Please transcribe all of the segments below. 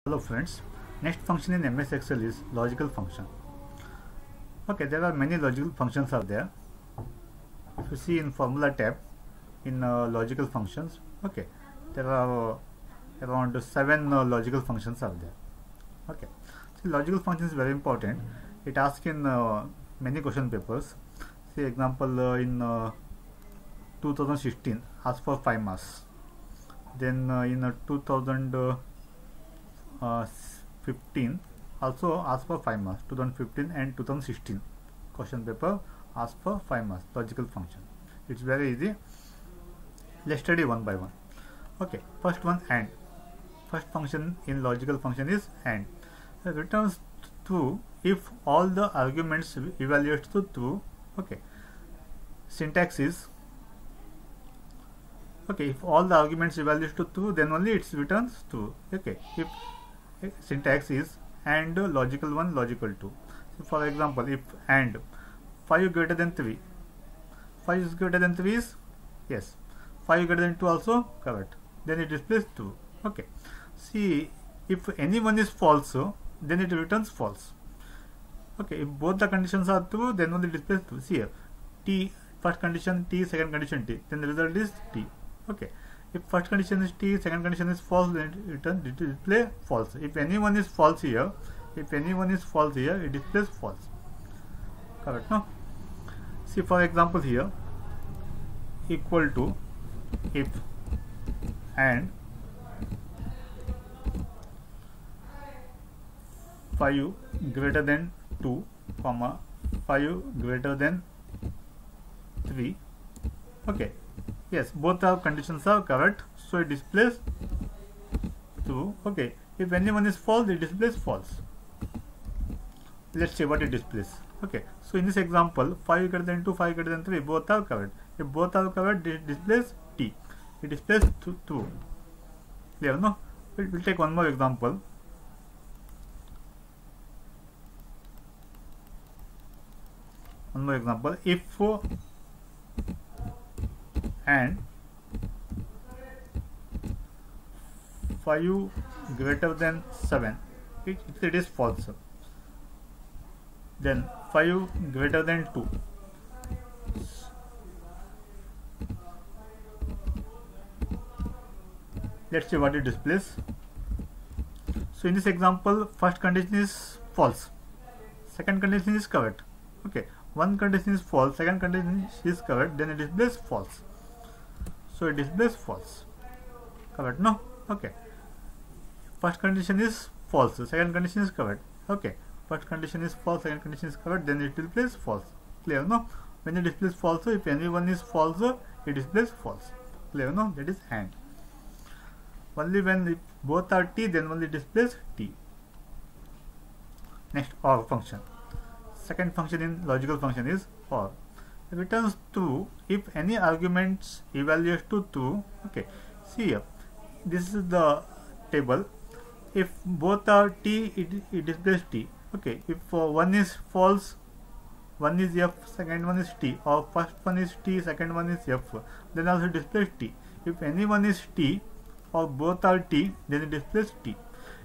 Hello friends, next function in MS Excel is logical function. Okay, there are many logical functions are there. If you see in formula tab in logical functions, okay, there are around 7 logical functions are there. Okay, so logical function is very important. It asks in many question papers. See example in 2016 asked for 5 marks. Then in 2015 also asked for 5 marks. 2015 and 2016 question paper asked for 5 marks logical function. It's very easy. Let's study one by one. Okay, first one, AND. First function in logical function is AND. It returns true if all the arguments evaluates to true. Okay, syntax is okay, if all the arguments evaluates to true, then only it returns true. Okay, if syntax is AND logical 1 logical 2. So for example, if AND 5 greater than 3, 5 is greater than 3 is yes, 5 greater than 2 also correct, then it displays true. Okay, see if any one is false, then it returns false. Okay, if both the conditions are true, then only displays true. See here, T first condition T, second condition T, then the result is T. Okay, if first condition is T, second condition is false, then it returns display false. If anyone is false here, it displays false. Correct, no? See for example here, equal to if AND 5 greater than 2, 5 greater than 3. Okay, yes, both our conditions are correct, so it displays true. Okay, if anyone is false, it displays false. Let's see what it displays. Okay, so in this example, 5 greater than 2, 5 greater than 3, both are correct. If both are correct, it displays T. It displays true. Clear, no? We'll take one more example. If AND 5 greater than 7, it is false. Then 5 greater than 2. Let's see what it displays. So in this example, first condition is false, second condition is correct. Okay, one condition is false, second condition is correct, then it displays false. So it displays false. Correct, no? Okay. First condition is false, second condition is correct. Okay. First condition is false, second condition is correct, then it displays false. Clear, no? When it displays false, if anyone is false, it displays false. Clear, no? That is AND. Only when both are T, then only displays T. Next, OR function. Second function in logical function is OR. It returns true if any arguments evaluates to true. Okay, see here, this is the table. If both are T, it displays T. Okay, if one is false, one is F, second one is T, or first one is T, second one is F, then also displays T. If any one is T or both are T, then it displays T.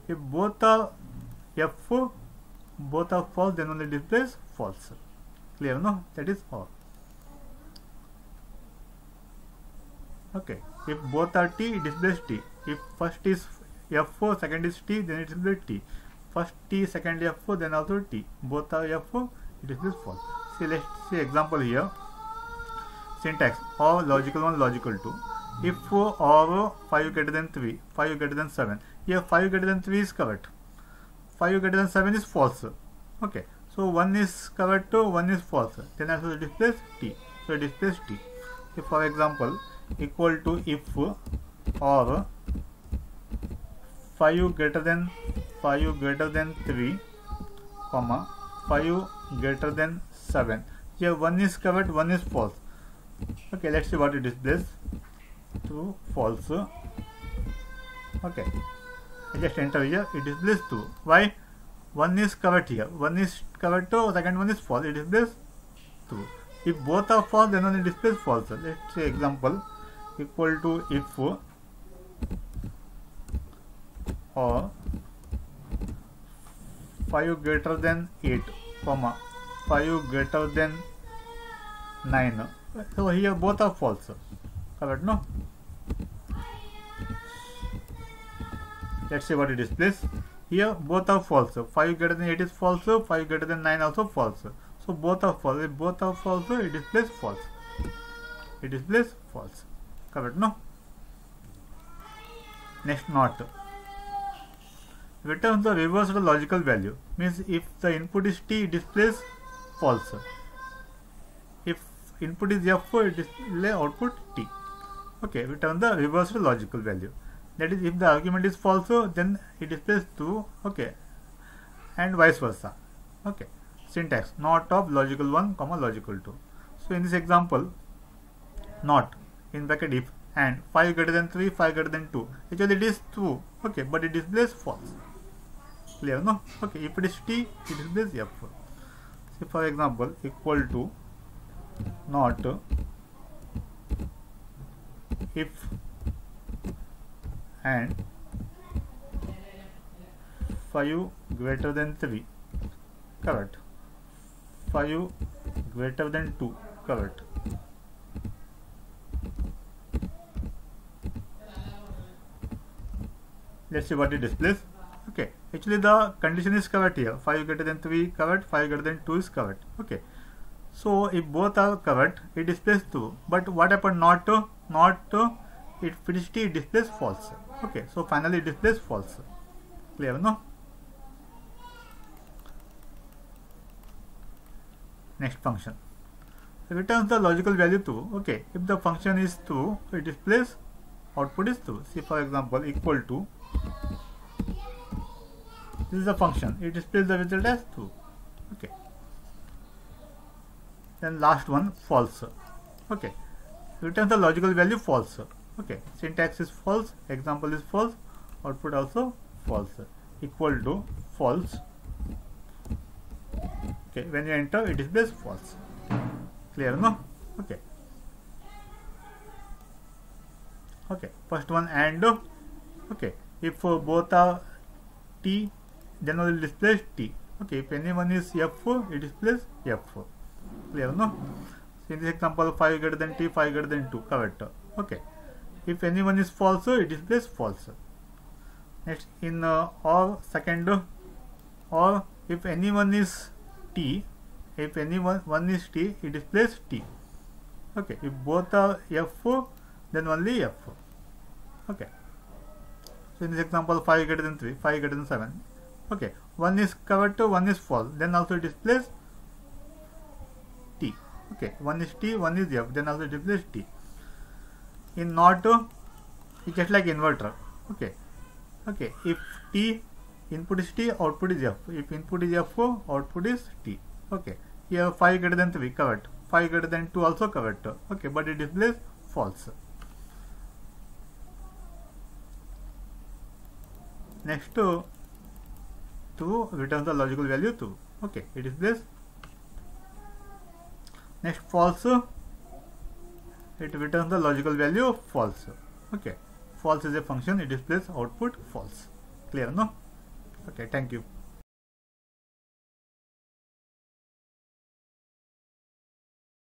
If both are F, both are false, then only displays false. Clear, no? That is OR. Okay, if both are T, it displays T. If first is F4, second is T, then it displays T. First T, second F4, then also T. Both are F4, it displays false. See, let's see example here. Syntax, OR logical 1, logical 2. If OR 5 greater than 3, 5 greater than 7. Here 5 greater than 3 is correct. 5 greater than 7 is false. Okay, so one is correct, one is false. Then also it displays T. So it displays T. If for example, equal to if OR 5 greater than 3, 5 greater than 7. Here one is correct, one is false. Okay, let's see what it displays. True, false. Okay, I just enter here, it displays true. Why? One is correct here, one is correct, second one is false, it displays true. If both are false, then only displays false. Let's say example, equal to if or 5 greater than 8, comma 5 greater than 9. So here both are false. Correct, no? Let's see what it displays. Here both are false. 5 greater than 8 is false, 5 greater than 9 also false. So both are false. If both are false, it displays false. It displays false. Correct, no? Next, not. Returns the reversed logical value. Means if the input is t, it displays false. If input is f, it displays output t. Okay, return the reversed logical value. That is, if the argument is false, then it displays true. Okay, and vice versa. Okay, syntax not of logical 1, comma logical 2. So in this example, not in bracket if and 5 greater than 3, 5 greater than 2. Actually, it is true. Okay, but it displays false. Clear, no? Okay, if it is t, it displays f. So for example, equal to not if and 5 greater than 3, correct. 5 greater than 2, correct. Let's see what it displays. Okay, actually the condition is correct here. 5 greater than 3 correct, 5 greater than 2 is correct. Okay, so if both are correct, it displays true. But what happened? Not it finished t, it displays false. Okay, so finally it displays false. Clear, no? Next function. It returns the logical value true. Okay, if the function is true, it displays output is true. See for example, equal to, this is a function, it displays the result as true. Okay, then last one, false. Okay, returns the logical value false. Okay, syntax is false, example is false, output also false. Equal to false. Okay, when you enter, it displays false. Clear, no? Okay. Okay, first one and okay, if both are t, then only displays t. Okay, if anyone is f, it displays f. Clear, no? So in this example, 5 greater than t, 5 greater than 2, correct. Okay, if anyone is false, it displays false. Next, in or second, or if anyone is t, if anyone is t, it displays t. Okay, if both are f, then only f. Okay, so in this example, 5 greater than 3, 5 greater than 7. Okay, one is correct, one is false, then also it displays t. Okay, one is t, one is f, then also it displays t. In not, it's just like inverter. Okay, okay, if t, input is t, output is f. If input is f, output is t. Okay, here 5 greater than 3, correct. 5 greater than 2 also correct. Okay, but it displays false. Next, 2 returns the logical value 2. Okay, it displays. Next, false, it returns the logical value false. Okay, false is a function, it displays output false. Clear, no? Okay, thank you.